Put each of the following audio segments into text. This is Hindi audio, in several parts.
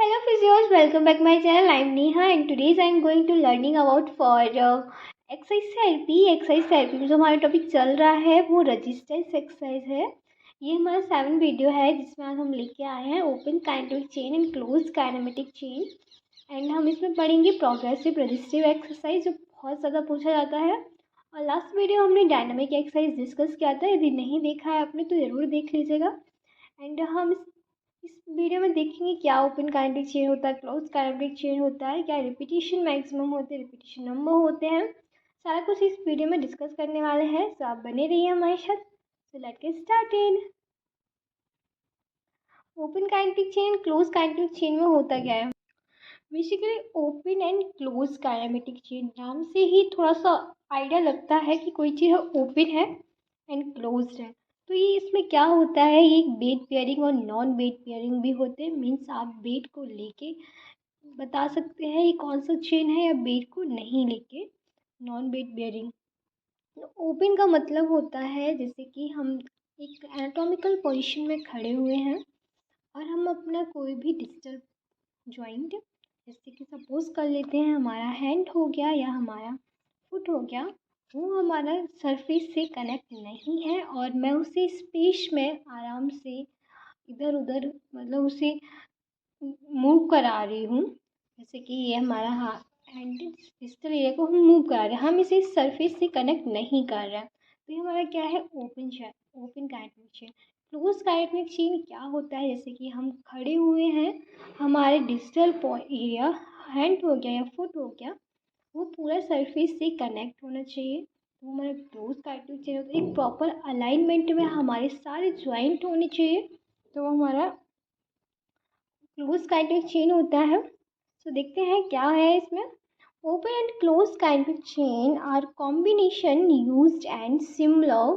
Hello physios, welcome back my channel. I'm Neha and today I'm going to learning about for exercise therapy. Exercise therapy में जो हमारा टॉपिक चल रहा है वो रेजिस्टेंस एक्सरसाइज है। ये हमारा 7 वीडियो है जिसमें आज हम लेके आए हैं open kinematic chain and close kinematic chain. And हम इसमें पढ़ेंगे प्रोग्रेसिव रेजिस्टिव एक्सरसाइज जो बहुत ज़्यादा पूछा जाता है। और लास्ट वीडियो हमने डायनामिक एक्सरसाइज डिस्कस किया था, यदि नहीं देखा है आपने तो ज़रूर देख लीजिएगा। एंड हम इस वीडियो में देखेंगे क्या ओपन काइनेमेटिक चेन होता है, क्लोज काइनेमेटिक चेन होता है, क्या रिपीटिशन मैक्सिमम होते हैं, रिपीटिशन नंबर होते हैं। सारा कुछ इस वीडियो में डिस्कस करने वाले हैं, तो आप बने रहिए हमारे साथ। So let's get started. Open kinematic chain close kinematic chain में होता क्या है? Basically open and close kinematic chain नाम से ही थोड़ा सा आइडिया लगता है कि कोई चीज़ ओपन है एंड क्लोज है। तो ये इसमें क्या होता है, ये बेड पेयरिंग और नॉन बेड पेयरिंग भी होते हैं। मीन्स आप बेड को लेके बता सकते हैं ये कौन सा चेन है, या बेड को नहीं लेके नॉन बेड पेयरिंग। ओपन का मतलब होता है जैसे कि हम एक एनाटॉमिकल पोजीशन में खड़े हुए हैं और हम अपना कोई भी डिस्टल जॉइंट, जैसे कि सपोज कर लेते हैं हमारा हैंड हो गया या हमारा फुट हो गया, वो हमारा सरफेस से कनेक्ट नहीं है और मैं उसे स्पेस में आराम से इधर उधर मतलब उसे मूव करा रही हूँ। जैसे कि ये हमारा हाथ हैंड डिस्टल एरिया को हम मूव करा रहे हैं, हम इसे सरफेस से कनेक्ट नहीं कर रहे हैं, तो ये हमारा क्या है, open kinematic chain. Close kinematic chain क्या होता है, जैसे कि हम खड़े हुए हैं, हमारे डिस्टल एरिया हैंड हो गया या फुट हो गया, वो पूरा सरफेस से कनेक्ट होना चाहिए, तो हमारा क्लोज काइनेमेटिक चेन होता है। एक प्रॉपर अलाइनमेंट में हमारे सारे ज्वाइंट होने चाहिए, तो हमारा क्लोज काइनेमेटिक चेन होता है। तो देखते हैं क्या है इसमें। Open and close kinematic chain are combination used and similar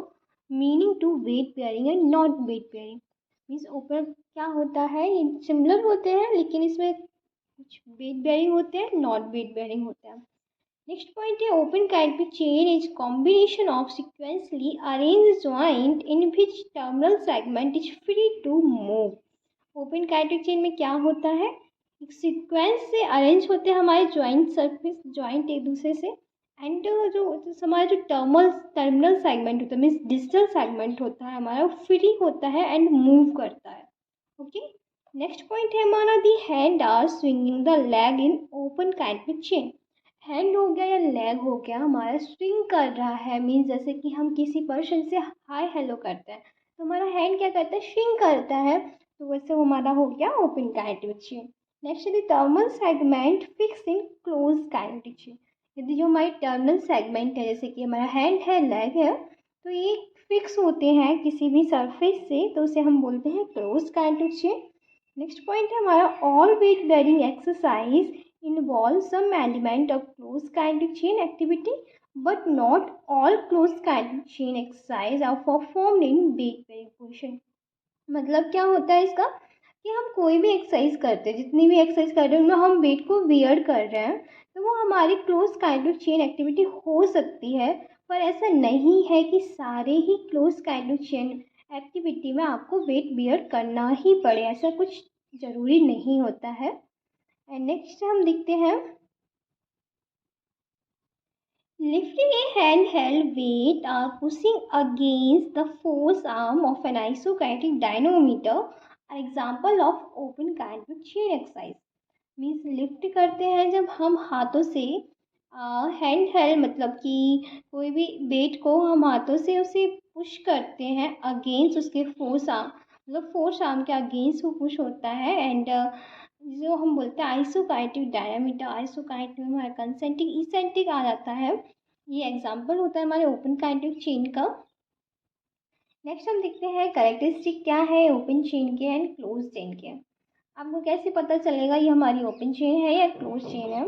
meaning to weight bearing and not weight bearing. Means open क्या होता है, ये सिमिलर होते हैं लेकिन इसमें कुछ वेट बेयरिंग होते हैं, नॉट वेट बेयरिंग होते हैं। नेक्स्ट पॉइंट है open kinematic chain is combination of sequentially arranged joint in which terminal segment is free to move. Open kinematic chain में क्या होता है, एक सीक्वेंस से अरेंज होते हैं हमारे जॉइंट सरफेस, जॉइंट एक दूसरे से, एंड जो हमारा जो टर्मिनल सेगमेंट होता है मीन्स डिस्टल सेगमेंट होता है हमारा, फ्री होता है एंड मूव करता है। ओके, नेक्स्ट पॉइंट है हमारा the hand or swinging the leg in open kinematic chain. Hand हो गया या लेग हो गया हमारा स्विंग कर रहा है, मीन्स जैसे कि हम किसी पर्सन से हाय हेलो करते हैं तो हमारा हैंड क्या करता है, स्विंग करता है, तो वैसे वो हमारा हो गया ओपन काइनेमेटिक चेन। नेक्स्ट यदि terminal segment fix in close kinematic chain. यदि जो हमारी टर्मिनल सेगमेंट है, जैसे कि हमारा हैंड है, लेग है, तो ये फिक्स होते हैं किसी भी सरफेस से, तो उसे हम बोलते हैं close kinematic chain. Next point है हमारा all weight bearing exercise involve some element of close kinetic chain activity, but not all close kinetic chain exercise are performed in weight bearing position। मतलब क्या होता है इसका, कि हम कोई भी एक्सरसाइज करते हैं, जितनी भी एक्सरसाइज कर रहे हैं उनमें हम वेट को वियर कर रहे हैं, तो वो हमारी क्लोज काइनेटिक चेन एक्टिविटी हो सकती है, पर ऐसा नहीं है कि सारे ही क्लोज काइनेटिक चेन एक्टिविटी में आपको वेट वियर करना ही पड़े, ऐसा कुछ ज़रूरी नहीं होता है। एंड नेक्स्ट हम देखते हैं lifting a handheld weight or pushing against the force arm of an isokinetic dynamometer are example of open kinetic chain exercise। Means lift करते हैं जब हम हाथों से हैंड हेल्ड, मतलब कि कोई भी वेट को हम हाथों से उसे पुश करते हैं अगेंस्ट उसके फोर्स आर्म, मतलब फोर्स आर्म के अगेंस्ट वो पुश होता है। एंड जो हम बोलते हैं आइसोकाइनेटिक डायमीटर, आइसोकाइनेटिक में हमारा कंसेंट्रिक इसेंट्रिक आ जाता है, ये एग्जांपल होता है हमारे ओपन काइनेटिक चेन का। नेक्स्ट हम देखते हैं कैरेक्टरिस्टिक क्या है ओपन चेन के एंड क्लोज चेन के। आपको कैसे पता चलेगा ये हमारी ओपन चेन है या क्लोज चेन है।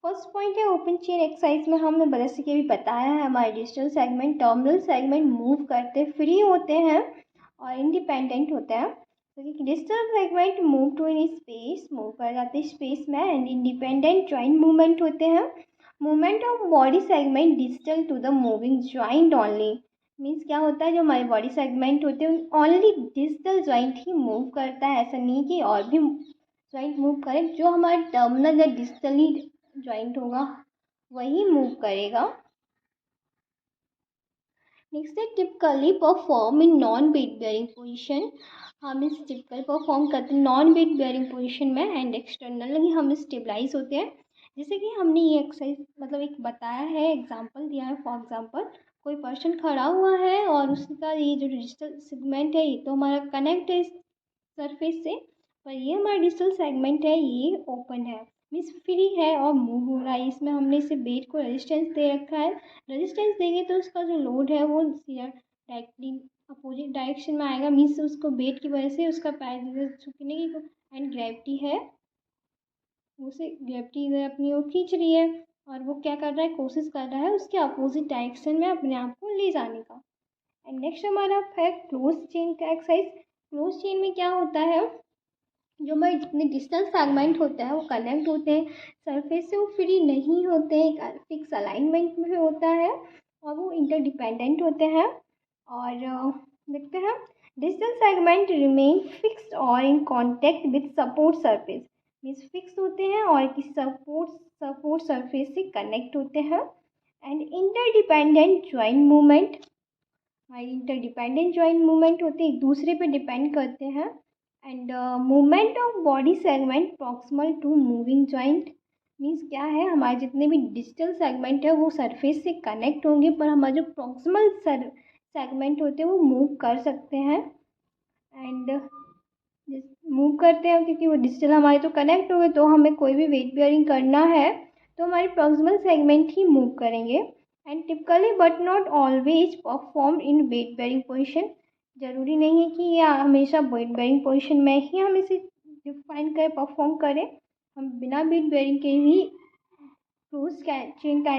फर्स्ट पॉइंट है ओपन चेन एक्सरसाइज में हमने जैसे कि अभी बताया है, हमारे distal segment terminal segment move करते फ्री होते हैं और इंडिपेंडेंट होते हैं। तो distal segment move to in space, move कर जाते हैं स्पेस में, एंड इंडिपेंडेंट जॉइंट मूवमेंट होते हैं। Movement of body segment distal to the moving joint only. Means क्या होता है, जो हमारे बॉडी सेगमेंट होते हैं ओनली डिस्टल जॉइंट ही मूव करता है, ऐसा नहीं कि और भी जॉइंट मूव करे, जो हमारा टर्मिनल या डिस्टली जॉइंट होगा वही मूव करेगा। नेक्स्ट है typically perform in non weight bearing position. हम इस टिपिकल परफॉर्म करते हैं नॉन वेट बेयरिंग पोजीशन में एंड एक्सटर्नली हम स्टेबलाइज होते हैं। जैसे कि हमने ये एक्सरसाइज मतलब एक बताया है, एग्जांपल दिया है। फॉर एग्जांपल कोई पर्सन खड़ा हुआ है और उसका ये जो डिजिटल सेगमेंट है ये तो हमारा कनेक्ट है सरफेस से, पर ये हमारा डिजिटल सेगमेंट है ये ओपन है, मीन्स फ्री है और मूव हो रहा है। इसमें हमने इसे बेट को रेजिस्टेंस दे रखा है। रेजिस्टेंस देंगे तो उसका जो लोड है वो सीधा डायरेक्टली अपोजिट डायरेक्शन में आएगा, मीन्स उसको बेट की वजह से उसका पैर झुकने की एंड ग्रेविटी है, उसे ग्रेविटी इधर अपनी ओर खींच रही है और वो क्या कर रहा है, कोशिश कर रहा है उसके अपोजिट डायरेक्शन में अपने आप को ले जाने का। एंड नेक्स्ट हमारा है क्लोज चेन का एक्सरसाइज। क्लोज चेन में क्या होता है, जो हमारे जितने डिस्टेंस फ्रैगमेंट होते हैं वो कनेक्ट होते हैं सरफेस से, वो फ्री नहीं होते हैं, एक फिक्स अलाइनमेंट में होता है और वो इंटरडिपेंडेंट होते हैं। और देखते हैं डिजिटल सेगमेंट रिमेन फिक्स्ड और in contact with support surface, means fix होते हैं और किसी सपोर्ट सरफेस से कनेक्ट होते हैं। एंड इंटरडिपेंडेंट जॉइंट मूवमेंट, हमारी इंटरडिपेंडेंट जॉइंट मूवमेंट होते हैं, एक दूसरे पे डिपेंड करते हैं। And movement of body segment proximal to moving joint, means क्या है, हमारे जितने भी डिजिटल सेगमेंट है वो सरफेस से कनेक्ट होंगे, पर हमारे जो प्रॉक्सिमल सेगमेंट होते हैं वो मूव कर सकते हैं। एंड मूव करते हैं क्योंकि वो डिजिटल हमारे तो कनेक्ट हो गए, तो हमें कोई भी वेट बेयरिंग करना है तो हमारे प्रॉक्सिमल सेगमेंट ही मूव करेंगे। And typically but not always perform in weight bearing position, ज़रूरी नहीं है कि ये हमेशा वेट बेयरिंग पोजिशन में ही हम इसे डिफाइन करें परफॉर्म करें, हम बिना वेट बेयरिंग के ही क्लोज चेन का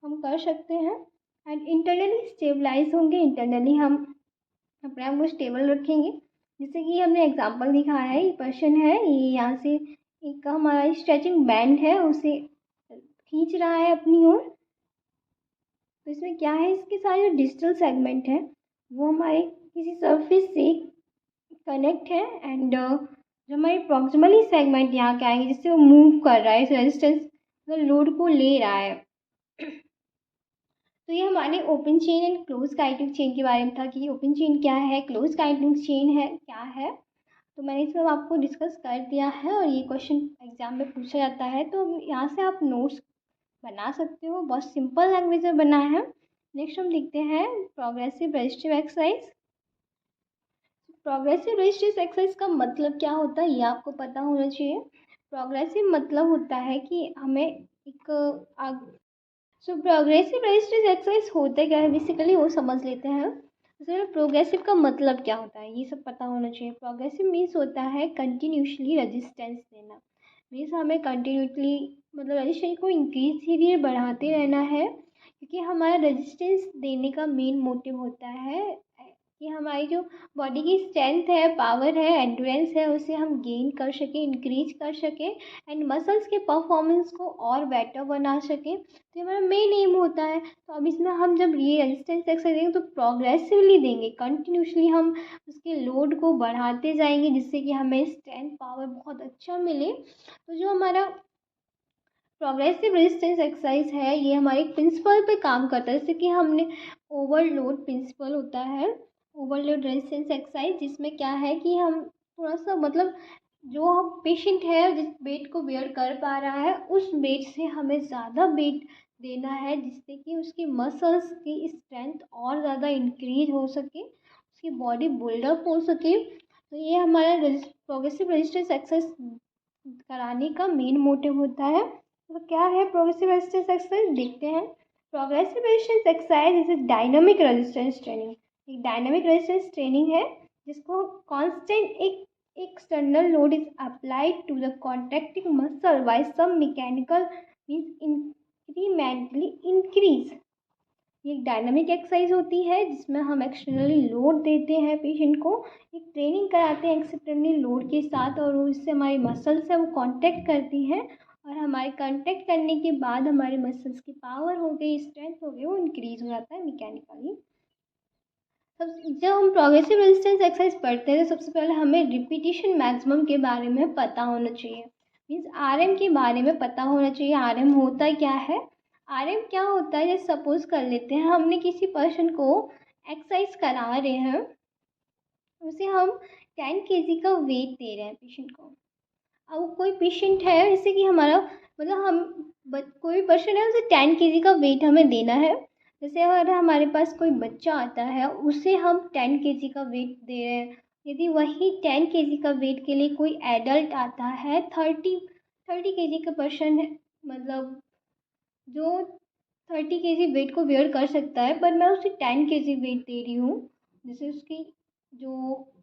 हम कर सकते हैं। एंड इंटरनली स्टेबलाइज होंगे, इंटरनली हम अपने आप को स्टेबल रखेंगे। जैसे कि हमने एग्जांपल दिखाया है, ये पर्सन है, ये यहाँ से एक हमारा स्ट्रेचिंग बैंड है उसे खींच रहा है अपनी ओर। तो इसमें क्या है, इसके सारे जो डिजिटल सेगमेंट है वो हमारे किसी सरफेस से कनेक्ट है एंड जो हमारे प्रॉक्सिमली सेगमेंट यहाँ के आएंगे जिससे वो मूव कर रहा है, इस रेजिस्टेंस मतलब लोड को ले रहा है। तो ये हमारे open chain and close kinetic chain के बारे में था कि ओपन चेन क्या है, क्लोज काइनेटिक चेन है क्या है। तो मैंने इसमें आपको डिस्कस कर दिया है और ये क्वेश्चन एग्जाम में पूछा जाता है, तो यहाँ से आप नोट्स बना सकते हो, बहुत सिंपल लैंग्वेज में बना है। नेक्स्ट हम देखते हैं progressive resistive exercise. Progressive resistive exercise का मतलब क्या होता है ये आपको पता होना चाहिए। प्रोग्रेसिव मतलब होता है कि हमें एक प्रोग्रेसिव रेजिस्टिव एक्सरसाइज होता क्या है बेसिकली वो समझ लेते हैं। जैसे प्रोग्रेसिव का मतलब क्या होता है ये सब पता होना चाहिए। प्रोग्रेसिव मीन्स होता है कंटिन्यूसली रेजिस्टेंस देना, मीन्स हमें कंटिन्यूसली मतलब रेजिस्टेंस को इंक्रीज धीरे बढ़ाते रहना है, क्योंकि हमारा रेजिस्टेंस देने का मेन मोटिव होता है कि हमारी जो बॉडी की स्ट्रेंथ है, पावर है, एंड्योरेंस है, उसे हम गेन कर सकें, इंक्रीज कर सकें एंड मसल्स के परफॉर्मेंस को और बेटर बना सकें। तो हमारा मेन एम होता है। तो अब इसमें हम जब ये रेजिस्टेंस एक्सरसाइज देंगे तो प्रोग्रेसिवली देंगे, कंटिन्यूसली हम उसके लोड को बढ़ाते जाएंगे जिससे कि हमें स्ट्रेंथ पावर बहुत अच्छा मिले। तो जो हमारा प्रोग्रेसिव रेजिस्टेंस एक्सरसाइज है ये हमारे प्रिंसिपल पे काम करता है, जैसे कि हमने ओवरलोड प्रिंसिपल होता है, ओवरलोड रेजिस्टेंस एक्सरसाइज, जिसमें क्या है कि हम थोड़ा सा मतलब जो हम पेशेंट है जिस वेट को बेयर कर पा रहा है उस वेट से हमें ज़्यादा वेट देना है जिससे कि उसकी मसल्स की स्ट्रेंथ और ज़्यादा इंक्रीज हो सके, उसकी बॉडी बिल्डअप हो सके। तो ये हमारा प्रोग्रेसिव रेजिस्टेंस एक्सरसाइज कराने का मेन मोटिव होता है। तो क्या है प्रोग्रेसिव रेजिस्टेंस एक्सरसाइज देखते हैं। Progressive resistance exercise is a dynamic resistance training, एक डायनामिक रेजिस्टेंस ट्रेनिंग है जिसको कांस्टेंट एक external load is applied to the contracting muscle while some mechanical means incrementally increase। ये एक डायनामिक एक्सरसाइज होती है जिसमें हम एक्सटर्नली लोड देते हैं पेशेंट को, एक ट्रेनिंग कराते हैं एक्सटर्नली लोड के साथ और उससे हमारी मसल्स है वो कांटेक्ट करती हैं और हमारे कांटेक्ट करने के बाद हमारे मसल्स की पावर हो गई, स्ट्रेंथ हो गई, वो इंक्रीज हो जाता है मैकेनिकली। जब हम प्रोग्रेसिव रेजिस्टेंस एक्सरसाइज पढ़ते हैं तो सबसे पहले हमें रिपीटिशन मैक्सिमम के बारे में पता होना चाहिए। मीन्स आरएम के बारे में पता होना चाहिए। आरएम होता क्या है? आरएम क्या होता है, जैसे सपोज कर लेते हैं हमने किसी पर्सन को एक्सरसाइज करा रहे हैं, उसे हम 10 kg का वेट दे रहे हैं पेशेंट को। अब कोई पेशेंट है जैसे कि हमारा मतलब कोई पर्सन है, उसे 10 kg का वेट हमें देना है। जैसे अगर हमारे पास कोई बच्चा आता है, उसे हम 10 kg का वेट दे रहे हैं। यदि वही 10 kg का वेट के लिए कोई एडल्ट आता है, 30 kg का पर्सन है, मतलब जो 30 kg वेट को वेयर कर सकता है, पर मैं उसे 10 kg वेट दे रही हूँ। जैसे जो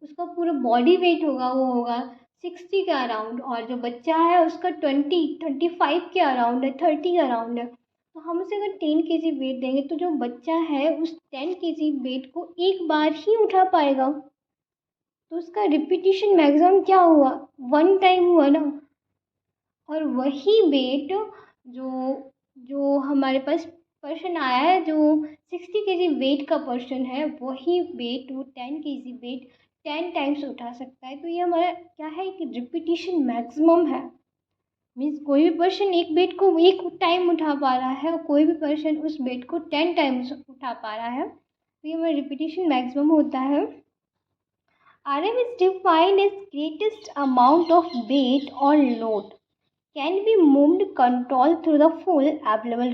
उसका पूरा बॉडी वेट होगा वो होगा 60 के अराउंड, और जो बच्चा है उसका 25 के अराउंड है, 30 के अराउंड है। तो हम उसे अगर 10 kg वेट देंगे तो जो बच्चा है उस 10 kg वेट को एक बार ही उठा पाएगा। तो उसका रिपीटिशन मैक्सिमम क्या हुआ? 1 टाइम हुआ ना। और वही वेट जो जो हमारे पास पर्सन आया है, जो 60 kg वेट का पर्सन है, वही वेट वो 10 kg वेट 10 टाइम्स उठा सकता है। तो ये हमारा क्या है कि रिपीटिशन मैक्सिमम है। मीन्स कोई भी पर्सन एक वेट को एक टाइम उठा पा रहा है और कोई भी पर्सन उस वेट को 10 टाइम्स उठा पा रहा है। तो ये हमारा रिपीटिशन मैक्सिमम होता है। RM is defined as greatest amount of weight or load can be moved control through the full available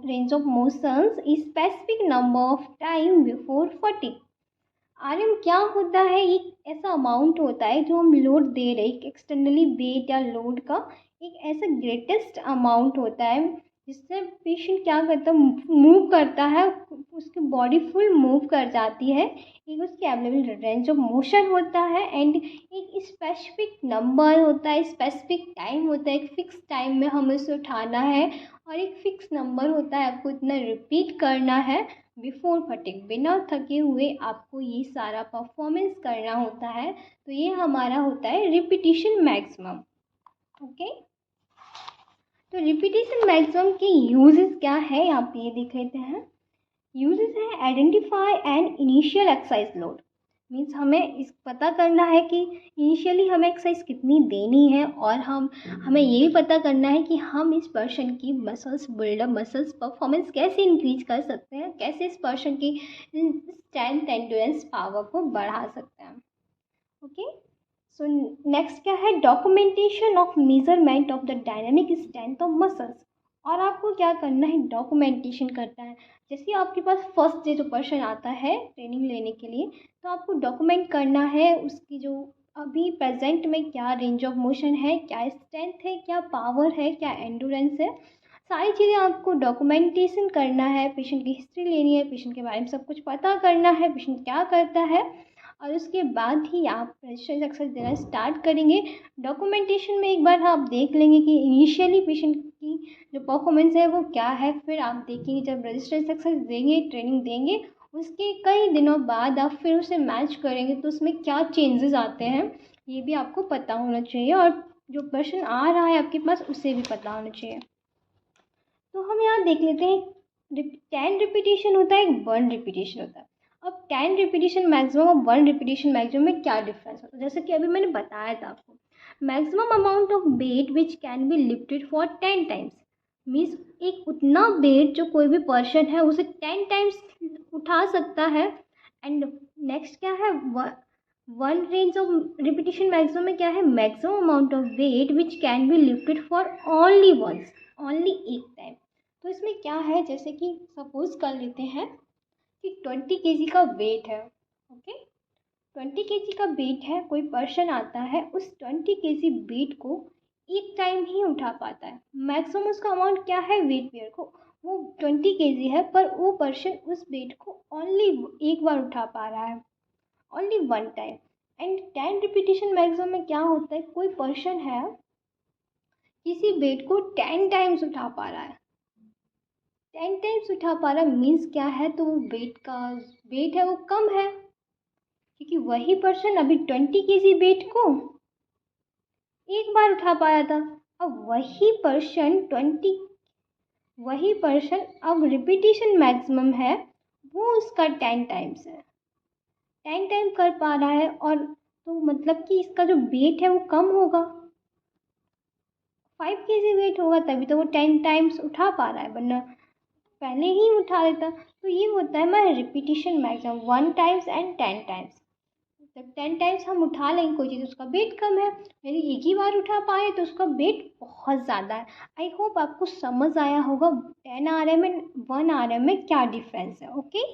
range of motions a specific number of time before fatigue। RM क्या होता है? एक ऐसा अमाउंट होता है जो हम लोड दे रहे हैं, एक्सटर्नली वेट या लोड का एक ऐसा ग्रेटेस्ट अमाउंट होता है जिससे पेशेंट क्या करता है, मूव करता है, उसकी बॉडी फुल मूव कर जाती है। एक उसकी अवेलेबल रेंज ऑफ मोशन होता है एंड एक स्पेसिफिक नंबर होता है, स्पेसिफिक टाइम होता है, एक फिक्स टाइम में हमें उसे उठाना है और एक फिक्स नंबर होता है, आपको इतना रिपीट करना है बिफोर फटिग। बिना थके हुए आपको ये सारा परफॉर्मेंस करना होता है। तो ये हमारा होता है रिपीटिशन मैक्सिमम। ओके, तो रिपीटिशन मैक्सिमम के यूजेस क्या है यहाँ पे ये देख लेते हैं। यूजेस है identify and initial exercise load. Means हमें इस पता करना है कि इनिशियली हमें एक्सरसाइज कितनी देनी है, और हमें ये भी पता करना है कि हम इस पर्सन की मसल्स बिल्डअप, मसल्स परफॉर्मेंस कैसे इंक्रीज कर सकते हैं, कैसे इस पर्सन की स्ट्रेंथ एंड्योरेंस पावर को बढ़ा सकते हैं। ओके, सो नेक्स्ट क्या है? Documentation of measurement of the dynamic strength of muscles. और आपको क्या करना है? डॉक्यूमेंटेशन करता है। जैसे आपके पास फर्स्ट डे जो पर्सन आता है ट्रेनिंग लेने के लिए, तो आपको डॉक्यूमेंट करना है उसकी जो अभी प्रेजेंट में क्या रेंज ऑफ मोशन है, क्या स्ट्रेंथ है, क्या पावर है, क्या एंडोरेंस है, सारी चीज़ें आपको डॉक्यूमेंटेशन करना है। पेशेंट की हिस्ट्री लेनी है, पेशेंट के बारे में सब कुछ पता करना है, पेशेंट क्या करता है, और उसके बाद ही आप रजिस्ट्रेशन एक्सरसाइज देना स्टार्ट करेंगे। डॉक्यूमेंटेशन में एक बार आप देख लेंगे कि इनिशियली पेशेंट की जो परफॉर्मेंस है वो क्या है, फिर आप देखेंगे जब रजिस्ट्रेशन एक्सरसाइज देंगे, ट्रेनिंग देंगे, उसके कई दिनों बाद आप फिर उसे मैच करेंगे तो उसमें क्या चेंजेस आते हैं ये भी आपको पता होना चाहिए, और जो पर्सन आ रहा है आपके पास उसे भी पता होना चाहिए। तो हम यहाँ देख लेते हैं 10 रिपीटेशन होता है, 1 रिपीटेशन होता है। अब 10 रिपीटेशन मैक्सिमम और 1 रिपीटेशन मैक्सिमम में क्या डिफरेंस होता है? जैसे कि अभी मैंने बताया था आपको, maximum amount of weight which can be lifted for 10 times. Means एक उतना वेट जो कोई भी पर्सन है उसे 10 टाइम्स उठा सकता है। एंड नेक्स्ट क्या है? One range of repetition maximum में क्या है? Maximum amount of weight which can be lifted for only once, only एक टाइम। तो इसमें क्या है, जैसे कि सपोज कर लेते हैं कि 20 kg का वेट है। ओके, 20 kg का वेट है, कोई पर्सन आता है उस 20 kg वेट को एक टाइम ही उठा पाता है। मैक्सिमम उसका अमाउंट क्या है वेट वेयर को, वो 20 kg है, पर वो पर्सन उस वेट को ओनली एक बार उठा पा रहा है, only 1 time. And 10 repetition maximum में क्या होता है, कोई पर्सन है किसी वेट को 10 टाइम्स उठा पा रहा है, 10 टाइम्स उठा पा रहा मीन्स क्या है, तो वो वेट है वो कम है, क्योंकि वही पर्सन अभी 20 kg वेट को एक बार उठा पाया था। अब वही पर्सन अब रिपीटेशन मैक्सिमम है, वो उसका 10 टाइम्स है, 10 टाइम कर पा रहा है। और तो मतलब कि इसका जो वेट है वो कम होगा, 5 केजी वेट होगा, तभी तो वो 10 टाइम्स उठा पा रहा है, वरना पहले ही उठा लेता। तो ये होता है हमारा repetition maximum, 1 times and 10 times. जब 10 टाइम्स हम उठा लेंगे कोई चीज़, उसका वेट कम है, यदि एक ही बार उठा पाए तो उसका वेट बहुत ज़्यादा है। आई होप आपको समझ आया होगा 10 RM एंड 1 RM में क्या डिफरेंस है। ओके,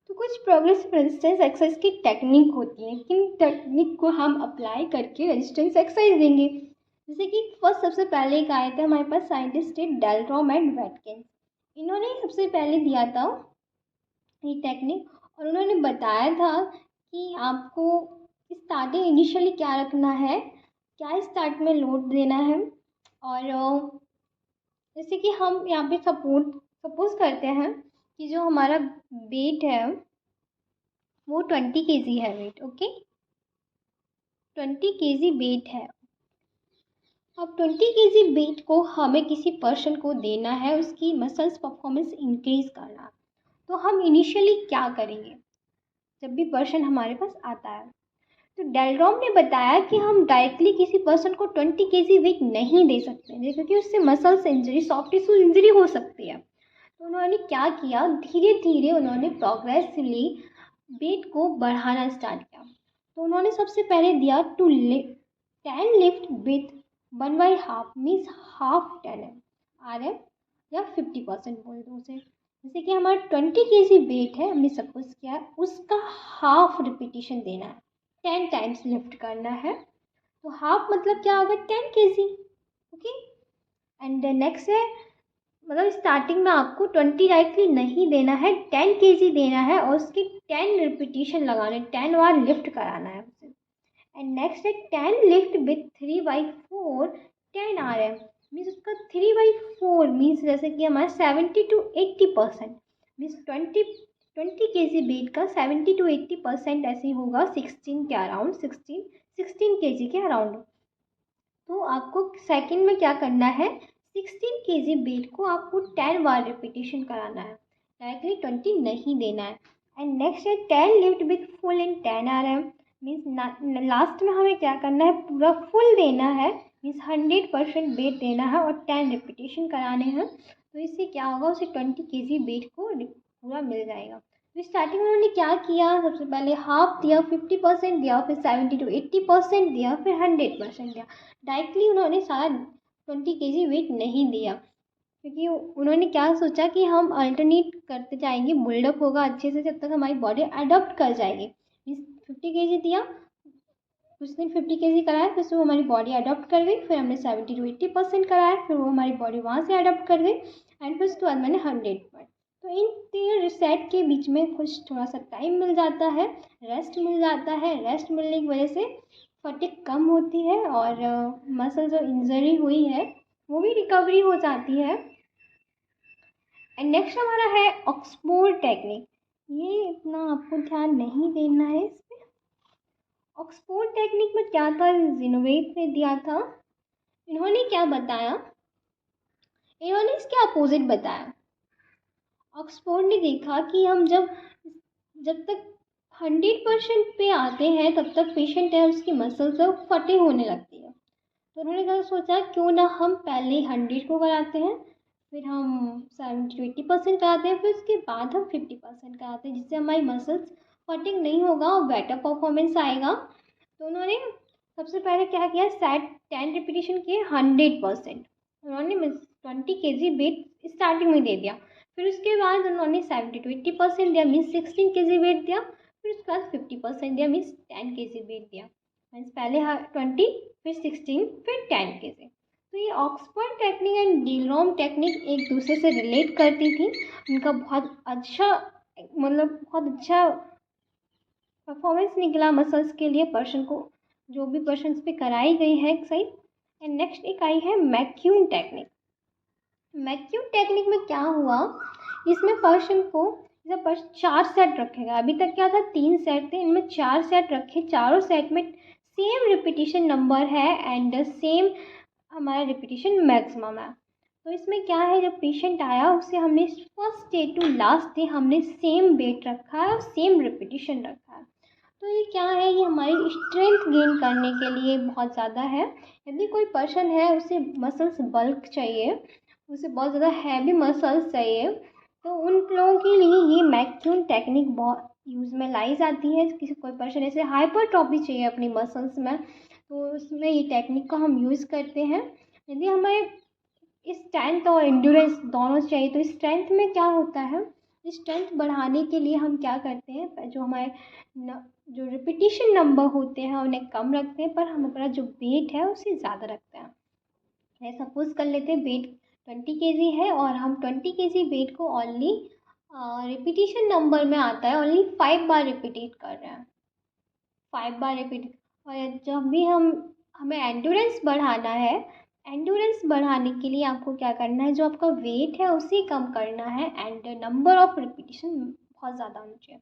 तो कुछ प्रोग्रेसिव रेजिस्टेंस एक्सरसाइज की टेक्निक होती है, किन टेक्निक को हम अप्लाई करके रेजिस्टेंस एक्सरसाइज देंगे। जैसे कि फर्स्ट सबसे पहले एक आए थे हमारे पास साइंटिस्ट थे डेल्ट्रॉम एंड वैटकिंस। इन्होंने सबसे पहले दिया था ये टेक्निक, और उन्होंने बताया था कि आपको स्टार्टिंग इनिशियली क्या रखना है, क्या स्टार्ट में लोड देना है। और जैसे कि हम यहाँ पे सपोज करते हैं कि जो हमारा वेट है वो 20 केजी है वेट। ओके, 20 केजी वेट है। अब 20 केजी वेट को हमें किसी पर्सन को देना है, उसकी मसल्स परफॉर्मेंस इंक्रीज करना। तो हम इनिशियली क्या करेंगे जब भी पर्सन हमारे पास आता है। तो डेल्ड्रॉम ने बताया कि हम डायरेक्टली किसी पर्सन को 20 केजी वेट नहीं दे सकते, क्योंकि उससे muscles injury, soft tissue injury हो सकती है। तो उन्होंने क्या किया, धीरे धीरे उन्होंने प्रोग्रेसिवली वेट को बढ़ाना स्टार्ट किया। तो उन्होंने सबसे पहले दिया 10 lift with 1/2 means half 10 RM या 50% बोल दो उसे। जैसे कि हमारा 20 केजी वेट है, हमने सपोज किया उसका हाफ रिपीटिशन देना है, 10 टाइम्स लिफ्ट करना है। तो हाफ मतलब क्या होगा, 10 केजी। ओके, एंड नेक्स्ट है, मतलब स्टार्टिंग में आपको 20 डायरेक्टली नहीं देना है, 10 केजी देना है और उसकी 10 रिपीटिशन लगाने, 10 बार लिफ्ट कराना है उसे। एंड नेक्स्ट है 10 लिफ्ट विथ 3/4 10 RM मीन्स उसका 3/4 मीन्स जैसे कि हमारा 70 to 80% मीन्स 20 केजी वेट का 70 to 80% ऐसे ही होगा 16 के अराउंड, 16 केजी के अराउंड। तो आपको सेकंड में क्या करना है, 16 केजी वेट को आपको 10 बार रिपीटिशन कराना है, डायरेक्टली 20 नहीं देना है। एंड नेक्स्ट है 10 lift with full in 10 RM means last में हमें क्या करना है, पूरा फुल देना है, मीन्स 100% वेट देना है और 10 रिपीटिशन कराने हैं। तो इससे क्या होगा, उसे 20 केजी वेट को पूरा मिल जाएगा। तो स्टार्टिंग में उन्होंने क्या किया, सबसे पहले हाफ दिया, 50% दिया, फिर 70 to 80% दिया, फिर 100% दिया। डायरेक्टली उन्होंने सारा 20 केजी वेट नहीं दिया, क्योंकि उन्होंने क्या सोचा कि हम अल्टरनेट करते जाएंगे, बिल्डअप होगा अच्छे से जब तक हमारी बॉडी अडॉप्ट कर जाएगी। मीन्स 50 केजी दिया, कुछ दिन 50 केजी कराया, फिर से वो हमारी बॉडी अडॉप्ट कर गई, फिर हमने 70 to 80% कराया, फिर वो हमारी बॉडी वहाँ से अडॉप्ट कर गई, एंड फिर उसके बाद मैंने 100 पर। तो इन तीन रिसेट के बीच में कुछ थोड़ा सा टाइम मिल जाता है, रेस्ट मिल जाता है। रेस्ट मिलने की वजह से फटिग कम होती है और मसल जो इंजरी हुई है वो भी रिकवरी हो जाती है। एंड नेक्स्ट हमारा है ऑक्सफोर्ड टेक्निक। ये इतना आपको ध्यान नहीं देना है इस पर। ऑक्सफोर्ड टेक्निक में क्या था, जिनोवेट ने दिया था। इन्होंने क्या बताया, इन्होंने इसके अपोजिट बताया। ऑक्सफोर्ड ने देखा कि हम जब तक 100% पे आते हैं तब तक पेशेंट है उसकी मसल्स है फटे होने लगती है। तो उन्होंने क्या सोचा, क्यों ना हम पहले 100 को कराते हैं, फिर हम 70 to 80% कराते हैं, फिर उसके बाद हम 50% कराते हैं, जिससे हमारी मसल्स फटिंग नहीं होगा और बेटर परफॉर्मेंस आएगा। तो उन्होंने सबसे पहले क्या किया, सेट 10 रिपीटिशन किए 100%। उन्होंने 20 केजी वेट स्टार्टिंग में दे दिया, फिर उसके बाद उन्होंने 70 to 80% दिया, मीन्स 16 केजी वेट दिया, फिर उसके बाद 50% दिया, मीन्स 10 केजी वेट दिया। मीन्स पहले 20, फिर 16, फिर 10 केजी। तो ये ऑक्सफोर्ड टेक्निक एंड डेल्ट्रॉम टेक्निक एक दूसरे से रिलेट करती थी। उनका बहुत अच्छा, मतलब बहुत अच्छा परफॉर्मेंस निकला मसल्स के लिए, पर्सन को जो भी पर्सन पे कराई गई है एक्सरसाइज। एंड नेक्स्ट एक आई है मैक्यून टेक्निक। मैक्यून टेक्निक में क्या हुआ, इसमें पर्सन को जब पर्सन 4 सेट रखेगा, अभी तक क्या था 3 सेट थे, इनमें 4 सेट रखे, चारों सेट में सेम रिपीटिशन नंबर है एंड सेम हमारा रिपीटिशन मैक्सिमम है। तो इसमें क्या है, जब पेशेंट आया उसे हमने first day to last day हमने सेम वेट रखा है और सेम रिपीटिशन रखा है। तो ये क्या है, ये हमारी स्ट्रेंथ गेन करने के लिए बहुत ज़्यादा है। यदि कोई पर्सन है उसे मसल्स बल्क चाहिए, उसे बहुत ज़्यादा हैवी मसल्स चाहिए, तो उन लोगों के लिए ये मैक्यून टेक्निक बहुत यूज़ में लाई जाती है। किसी कोई पर्सन ऐसे हाइपरट्रॉफी चाहिए अपनी मसल्स में, तो उसमें ये टेक्निक को हम यूज़ करते हैं। यदि हमें स्ट्रेंथ और एंड्योरेंस दोनों चाहिए, तो स्ट्रेंथ में क्या होता है, स्ट्रेंथ बढ़ाने के लिए हम क्या करते हैं, जो हमारे जो रिपीटिशन नंबर होते हैं उन्हें कम रखते हैं, पर हम अपना जो वेट है उसे ज़्यादा रखते हैं। सपोज कर लेते हैं वेट 20 kg है और हम 20 kg वेट को ओनली रिपीटिशन नंबर में आता है, ओनली 5 बार रिपीट कर रहे हैं, 5 बार रिपीट। और जब भी हमें एंड्योरेंस बढ़ाना है, एंड्योरेंस बढ़ाने के लिए आपको क्या करना है, जो आपका वेट है उसे कम करना है एंड नंबर ऑफ रिपीटिशन बहुत ज़्यादा होनी चाहिए।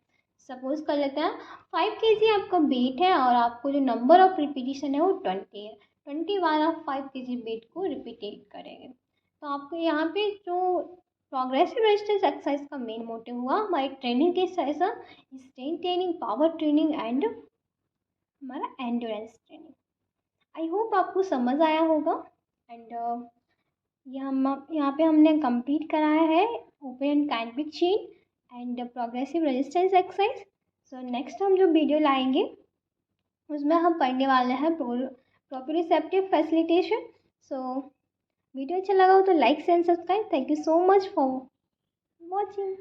सपोज कर लेते हैं 5 kg आपका वेट है और आपको जो नंबर ऑफ रिपीटिशन है वो 20 है। 20 बार आप 5 kg वेट को रिपीटेट करेंगे। तो आपको यहाँ पे जो प्रोग्रेसिव रेजिस्टेंस एक्सरसाइज का मेन मोटिव हुआ हमारी ट्रेनिंग के साथ साथ strength training, power training and हमारा एंड्योरेंस ट्रेनिंग। आई होप आपको समझ आया होगा। एंड ये हम यहाँ पे हमने कंप्लीट कराया है open and kinetic chain and progressive resistance exercise. So next हम जो वीडियो लाएंगे उसमें हम पढ़ने वाले हैं प्रोप्रियोसेप्टिव फैसिलिटेशन। सो वीडियो अच्छा लगा हो तो like and subscribe. Thank you so much for watching.